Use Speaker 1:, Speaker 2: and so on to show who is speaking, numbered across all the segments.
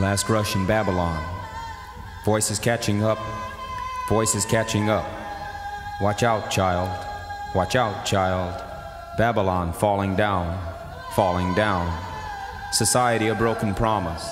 Speaker 1: Last rush in Babylon. Voices catching up. Voices catching up. Watch out, child. Watch out, child. Babylon falling down. Falling down. Society a broken promise.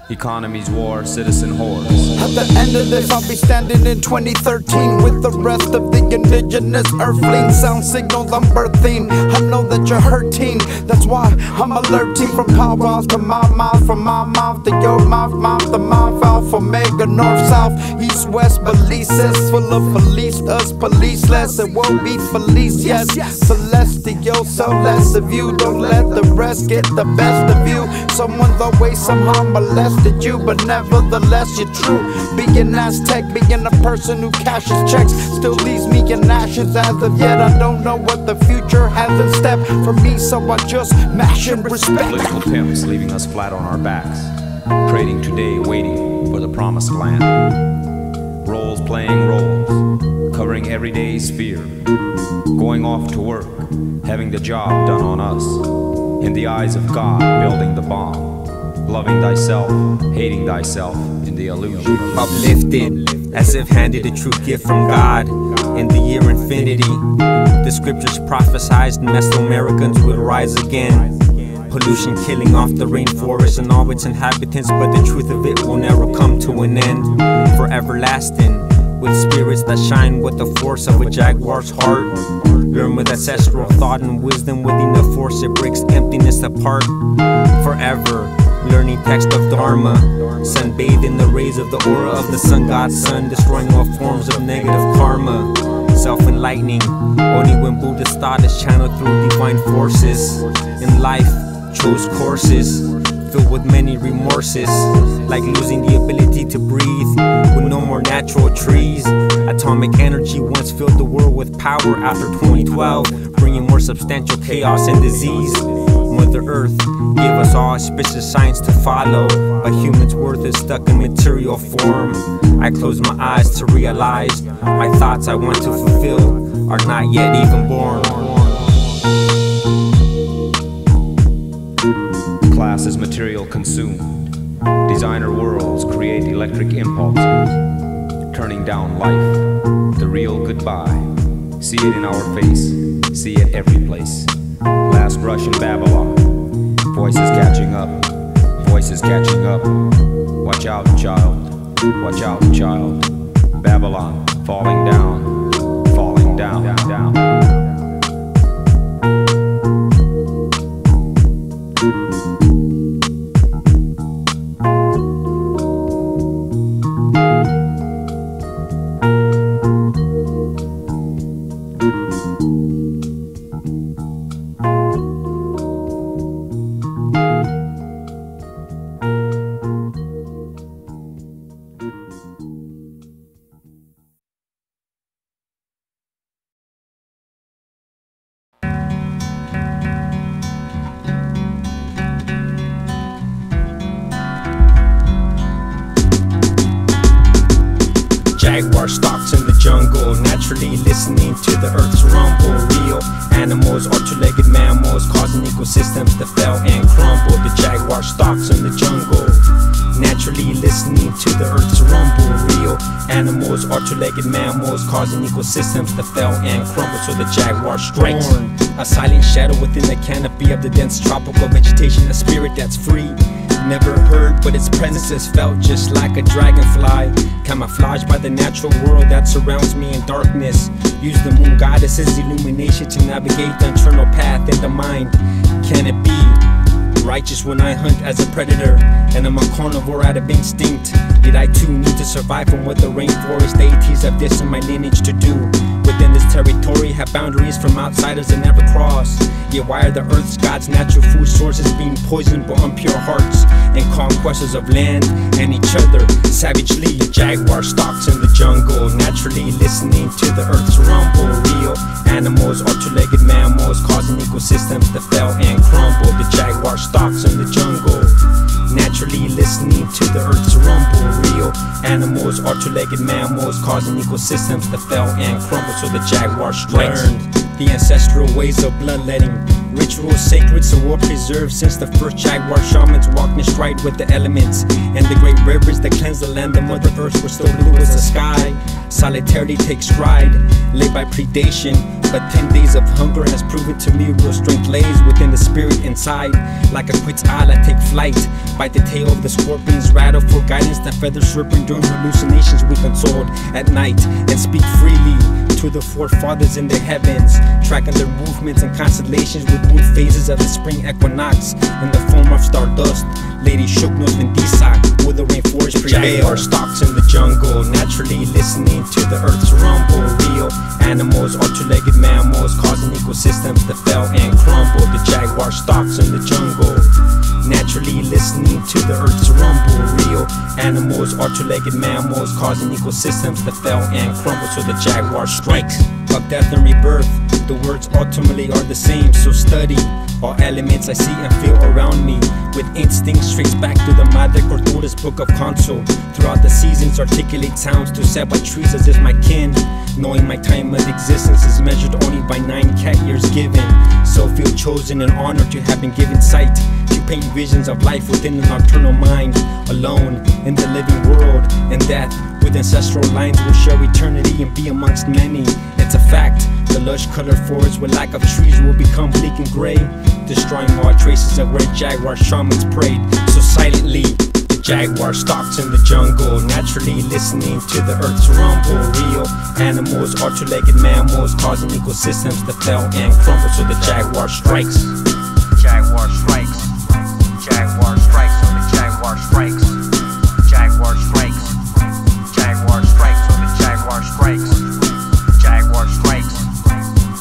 Speaker 1: Economy's war, citizen hordes.
Speaker 2: At the end of this, I'll be standing in 2013 with the rest of the indigenous earthlings. Sound signals I'm birthing. I know that you're hurting. That's why I'm alerting. From powwows to my mouth, from my mouth to your mouth, mouth to mouth, Alpha, Omega, North, South, East, West, Belices, full of police, us, policeless. It won't be police, yes. Celestial, so less of you. Don't let the rest get the best of you. Someone's always somehow molested you, but nevertheless you're true. Being Aztec, being a person who cashes checks, still leaves me in ashes. As of yet, I don't know what the future has in step for me, so I just mash and respect.
Speaker 1: Political pimps leaving us flat on our backs, trading today, waiting for the promised land. Roles playing roles, covering everyday's fear, going off to work, having the job done on us. In the eyes of God, building the bomb. Loving thyself, hating thyself in the illusion.
Speaker 3: Uplifted, as if handed a true gift from God. In the year infinity, the scriptures prophesied Mesoamericans would rise again. Pollution killing off the rainforest and all its inhabitants, but the truth of it will never come to an end. Forever lasting, with spirits that shine with the force of a jaguar's heart. Learn with ancestral thought and wisdom, with enough force it breaks emptiness apart. Forever learning text of Dharma, sunbathed in the rays of the aura of the sun god's sun, destroying all forms of negative karma. Self-enlightening, only when Buddha's thought is channeled through divine forces. In life, chose courses filled with many remorses, like losing the ability to breathe with no more natural trees. Atomic energy once filled the world with power after 2012, bringing more substantial chaos and disease. Mother Earth gave us all auspicious signs to follow, but humans' worth is stuck in material form. I close my eyes to realize my thoughts I want to fulfill are not yet even born.
Speaker 1: Class is material consumed. Designer worlds create electric impulses, turning down life, the real goodbye. See it in our face, see it every place. Last rush in Babylon. Voices catching up. Voices catching up. Watch out, child. Watch out, child. Babylon falling down. Falling down.
Speaker 3: Jaguar stalks in the jungle, naturally listening to the earth's rumble. Real animals or two-legged mammals, causing ecosystems to fail and crumble. The jaguar stalks in the jungle, naturally listening to the earth's rumble. Real animals or two-legged mammals, causing ecosystems to fail and crumble. So the jaguar strikes, a silent shadow within the canopy of the dense tropical vegetation, a spirit that's free. Never heard, but its presence is felt just like a dragonfly, camouflaged by the natural world that surrounds me in darkness. Use the moon goddess's illumination to navigate the internal path in the mind. Can it be righteous when I hunt as a predator, and I'm a carnivore out of instinct? Yet I too need to survive from what the rainforest deities have destined my lineage to do. Within this territory have boundaries from outsiders that never cross. Yet why are the earth's gods' natural food sources being poisoned by impure hearts and conquestors of land and each other savagely? Jaguar stalks in the jungle, naturally listening to the earth's rumble. Real animals or two-legged mammals, causing ecosystems to fail and crumble. The jaguar stalks in the jungle, naturally listening to the earth's rumble. Real animals or two-legged mammals, causing ecosystems to fail and crumble. So the jaguar strikes. Learned the ancestral ways of bloodletting, Rituals sacred, so well preserved since the first Jaguar shamans walked in stride with the elements. And the great rivers that cleanse the land, the mother earth was still blue as the sky. Solitarity takes stride, laid by predation. But 10 days of hunger has proven to me real strength lays within the spirit inside. Like a quit's eye, I take flight. Bite the tail of the scorpions, rattle for guidance. The feathers serpent during hallucinations we console at night and speak freely to the forefathers in the heavens, tracking their movements and constellations with moon phases of the spring equinox in the form of stardust. Lady shook nose Vendisac, will the rainforest prevail? Jaguar stalks in the jungle, naturally listening to the earth's rumble. Real animals are two-legged mammals, causing ecosystems to fail and crumble. The jaguar stalks in the jungle, naturally listening to the earth's rumble. Real animals are two-legged mammals, causing ecosystems to fail and crumble. So the jaguar strikes of death and rebirth. The words ultimately are the same, so study all elements I see and feel around me. With instincts traced back to the Madre Cortura's book of counsel. Throughout the seasons articulate sounds to set by trees as if my kin. Knowing my time of existence is measured only by 9 cat years given. So feel chosen and honored to have been given sight to paint visions of life within the nocturnal mind. Alone in the living world, and death with ancestral lines will share eternity and be amongst many. It's a fact, the lush colored forest with lack of trees will become bleak and gray, destroying all traces of where jaguar shamans prayed. So silently the jaguar stalks in the jungle, naturally listening to the earth's rumble. Real animals are two-legged mammals, causing ecosystems to fail and crumble. So the jaguar strikes. Jaguar strikes. Jaguar strikes. So the jaguar strikes. Jaguar strikes. Jaguar strikes. So the jaguar strikes. Jaguar strikes.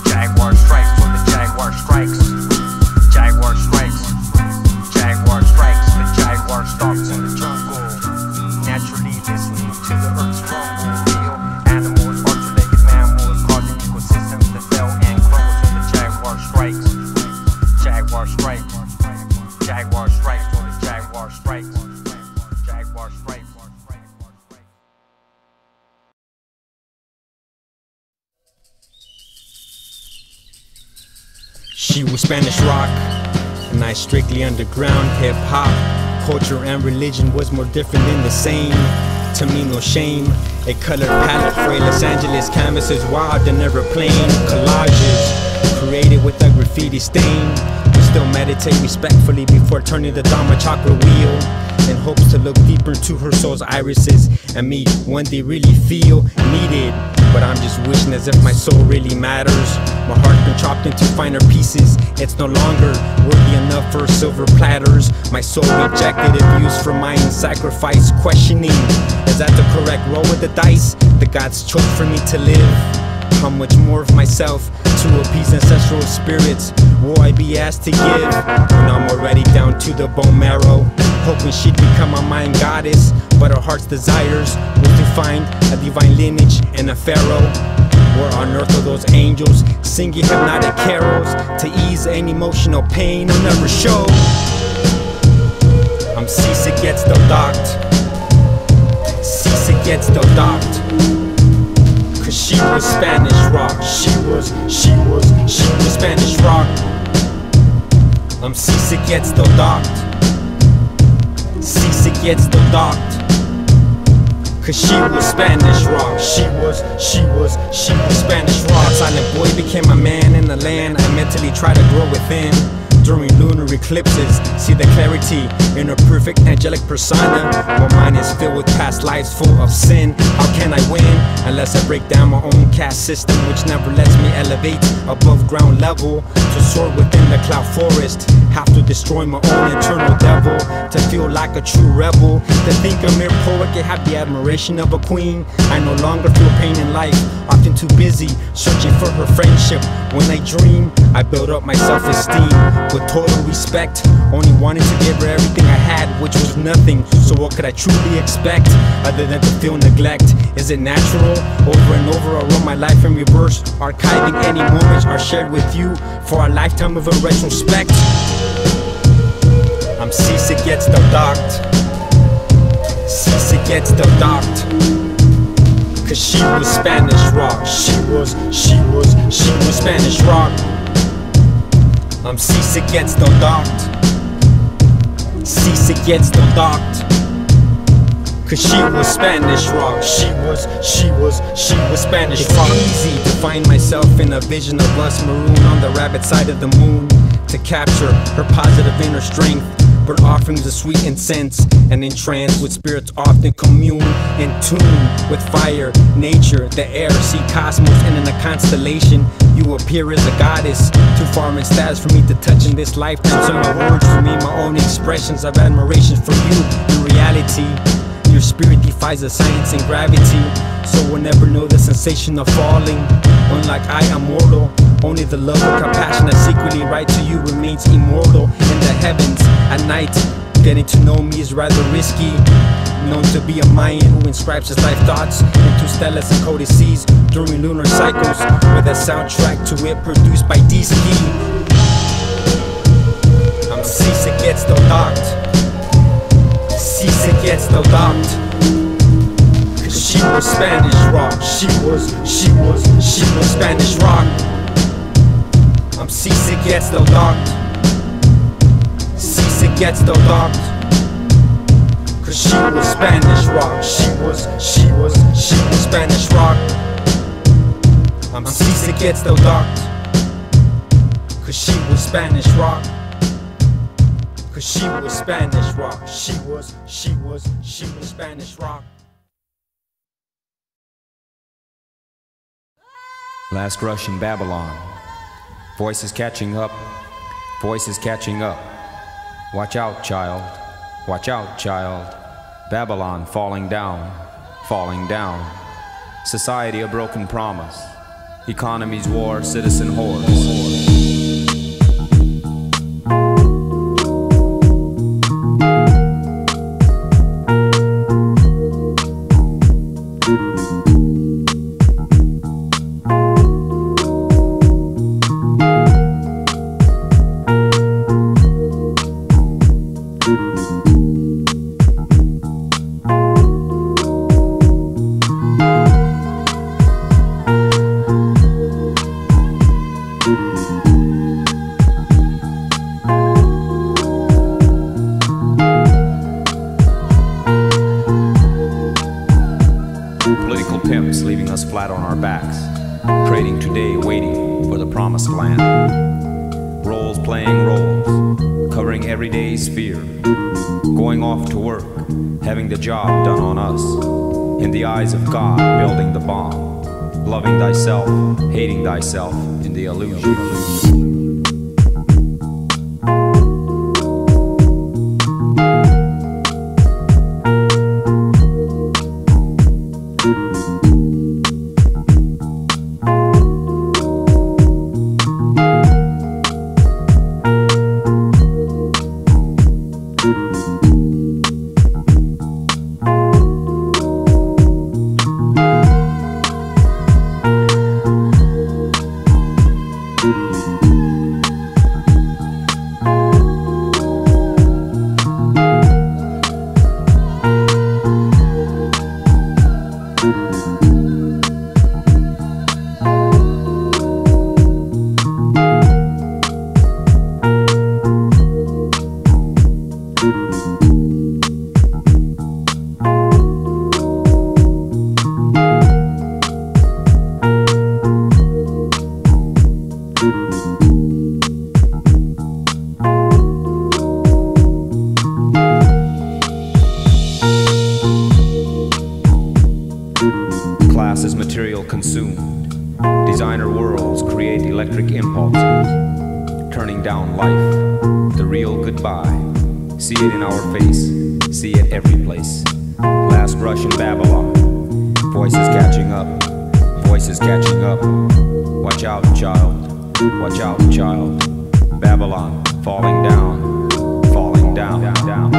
Speaker 3: Jaguar strikes. So the jaguar strikes. Jaguar strikes. Jaguar strikes. The jaguar stalks in the jungle, naturally listening to the earth's rumble. Real animals are two-legged mammals, causing ecosystems to fail and crumble. So the jaguar strikes. Jaguar strikes. Jaguar strikes. So the jaguar strikes. Jaguar strikes. She was Spanish rock, and I strictly underground hip-hop. Culture and religion was more different than the same. To me, no shame. A colored palette for a Los Angeles canvases wild and never plain. Collages created with a graffiti stain. We still meditate respectfully before turning the Dharma chakra wheel, in hopes to look deeper into her soul's irises and meet one they really feel needed. But I'm just wishing as if my soul really matters. My heart's been chopped into finer pieces. It's no longer worthy enough for silver platters. My soul rejected, abused for mine, sacrifice, questioning, is that the correct roll with the dice? The gods chose for me to live. How much more of myself to appease ancestral spirits will I be asked to give when I'm already down to the bone marrow? Hoping she'd become a mind goddess, but her heart's desires was to find a divine lineage and a pharaoh. Where on earth are those angels singing hypnotic carols to ease any emotional pain I'll never show? I'm seasick yet still docked. Seasick yet still docked. Cause she was Spanish rock. She was Spanish rock. I'm seasick yet still docked. Seasick yet still docked. Cause she was Spanish rock. She was Spanish rock. Silent boy became a man in the land. I mentally try to grow within. During lunar eclipses, see the clarity in her perfect angelic persona. My mind is filled with past lives full of sin. How can I win unless I break down my own caste system, which never lets me elevate above ground level to soar within the cloud forest? Have to destroy my own internal devil to feel like a true rebel. To think a mere poet can have the admiration of a queen. I no longer feel pain in life, often too busy searching for her friendship. When I dream, I build up my self-esteem with total respect, only wanting to give her everything I had, which was nothing. So what could I truly expect other than to feel neglect? Is it natural? Over and over I run my life in reverse, archiving any moments are shared with you for a lifetime of a retrospect. I'm seasick yet still docked. Seasick yet still docked. Cause she was Spanish rock. She was Spanish rock. I'm seasick yet still docked. Seasick yet still docked. Cause she was Spanish rock. She was Spanish rock. It's easy to find myself in a vision of us maroon on the rabbit side of the moon, to capture her positive inner strength. Burnt offerings of sweet incense, and in trance with spirits often commune, in tune with fire, nature, the air, see cosmos, and in a constellation you appear as a goddess. Too far in status for me to touch in this lifetime, so my words for me, my own expressions of admiration for you. In reality, your spirit defies the science and gravity, so we'll never know the sensation of falling. Unlike I am mortal, only the love and compassion I secretly write to you remains immortal in the heavens. At night, getting to know me is rather risky. Known to be a Mayan who inscribes his life thoughts into stellars and codices during lunar cycles, with a soundtrack to it produced by D-Ski. I'm seasick yet still docked. Seasick yet still docked. Cause she was Spanish rock. She was Spanish rock. I'm seasick yet still docked. Seasick yet still docked. Cause she was Spanish rock. She was Spanish rock. I'm seasick yet still docked. Cause she was Spanish rock. Cause she was Spanish rock. She was Spanish rock.
Speaker 1: Last rush in Babylon. Voices catching up. Voices catching up. Watch out, child. Watch out, child. Babylon falling down. Falling down. Society a broken promise. Economy's war, citizen hordes. Political pimps leaving us flat on our backs, trading today, waiting for the promised land. Roles playing roles, covering everyday's fear, going off to work, having the job done on us. In the eyes of God, building the bomb, loving thyself, hating thyself in the illusion. Class is material consumed. Designer worlds create electric impulses, turning down life, the real goodbye. See it in our face, see it every place. Last rush in Babylon. Voices catching up, voices catching up. Watch out, child, watch out, child. Babylon falling down, falling down, down.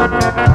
Speaker 4: Seedcrops.